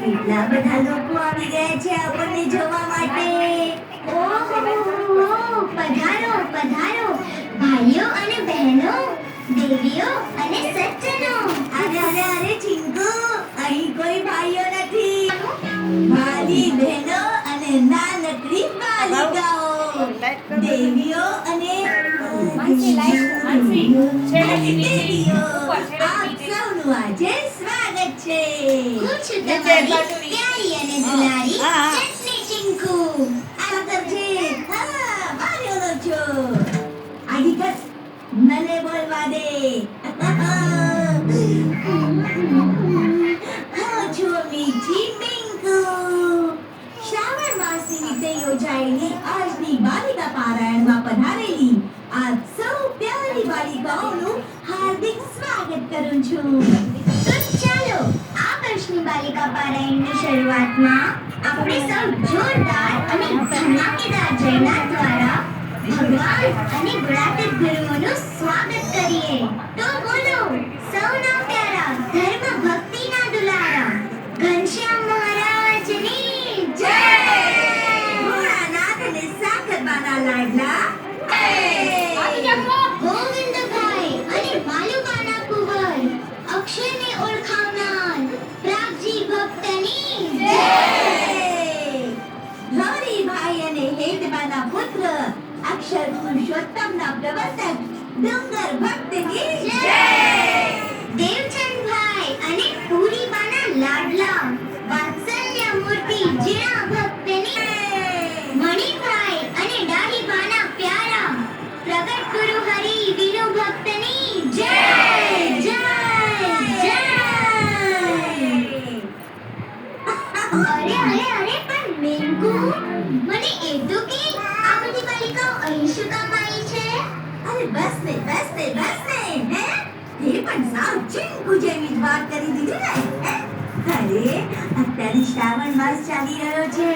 કેટલા બધા લોકો આવી ગયા છે આપણને જોવા માટે. ઓહો, પધારો પધારો ભાઈઓ અને બહેનો, દેવીઓ અને સજ્જનો. અરે અરે અરે ચિંકુ, અહીં કોઈ ભાઈઓ નથી, મારી બહેનો અને નાનકડી બાલિકાઓ, દેવીઓ અને દેવીઓ, આપ સૌનું આજે સ્વાગત છે. હું છું તમારી પ્યારી અને દુલારી ચટણી ચિંકુ. આદર છે. હા, મારી ઓળખ છો. આજી કર, મને બોલવા દે. હું છું મીઠી મિંકુ. શ્રાવણ માસ નિમિત્તે યોજાયેલી આજની બાલિકા પારાયણમાં પધારેલી આપ સૌ પ્યારી બાલિકાઓનું હાર્દિક સ્વાગત કરું છું. તો ચાલો આ વર્ષની બાલિકા પારાયણની શરૂઆતમાં આપણે સૌ જોરદાર અને ધમાકેદાર જયનાદ દ્વારા ભગવાન અને ગુણાતીત ગુરુઓનું સ્વાગત કરીએ. તો બોલો, સૌના પ્યારા ધર્મ ભક્તિના દુલારા ઘનશ્યામ મહારાજની જય. ભોળાનાથ અને સાકરબાના લાડલા. ગોવિંદભાઈ અને વાલુબાના કુંવર, અક્ષયને ઓળખાવનાર પ્રાગજી ભક્તની જય. ગૌરીભાઈ અને હેતબાના પુત્ર અક્ષર પુરુષોત્તમના પ્રવર્તક ડુંગર ભક્તની જય. દેવચંદભાઈ અને પૂરીબાના લાડલા વાત્સલ્ય મૂર્તિ જીણા ભક્તની. મણિભાઈ અને ડાહીબાના પ્યારા પ્રગટ ગુરુ હરિ વિનુ ભક્તની જય જય જય. અરે પણ મેંગુ, મને એ તો કે આ બધી બાલિકાઓ અહીં શું કામ આવી છે? અરે બસ ને હે, તે પણ સાવ ચીંકુ જેવી જ વાત કરી દીધી ને. અરે અત્યારે શ્રાવણ માસ ચાલી રહ્યો છે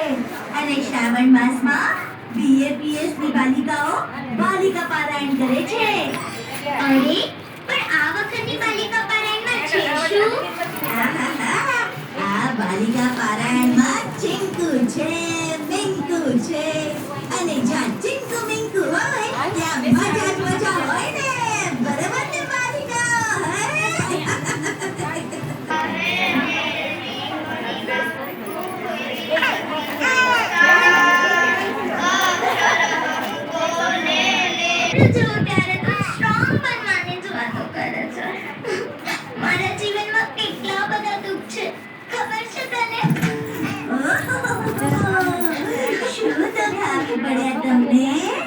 અને શ્રાવણ માસમાં BAPS ની બાલિકાઓ બાલિકા પારાયણ કરે છે. અરે પણ આ વખતની બાલિકા પારાયણમાં છે શું? આ બાલિકા પારાયણમાં ચીંકુ છે, મિંકુ છે અને જ્યાં ચીંકુ મિંકુ હોય ત્યાં મજા જ મજા હોય ને. બરાબર ને બાલિકા? જો ત્યારે તો સ્ટ્રોંગ બનવાની જ વાતો કરે છે. મારા જીવનમાં કેટલા બધા દુઃખ છે ખબર છે તને? શું તો ખાવું પડ્યા તમને?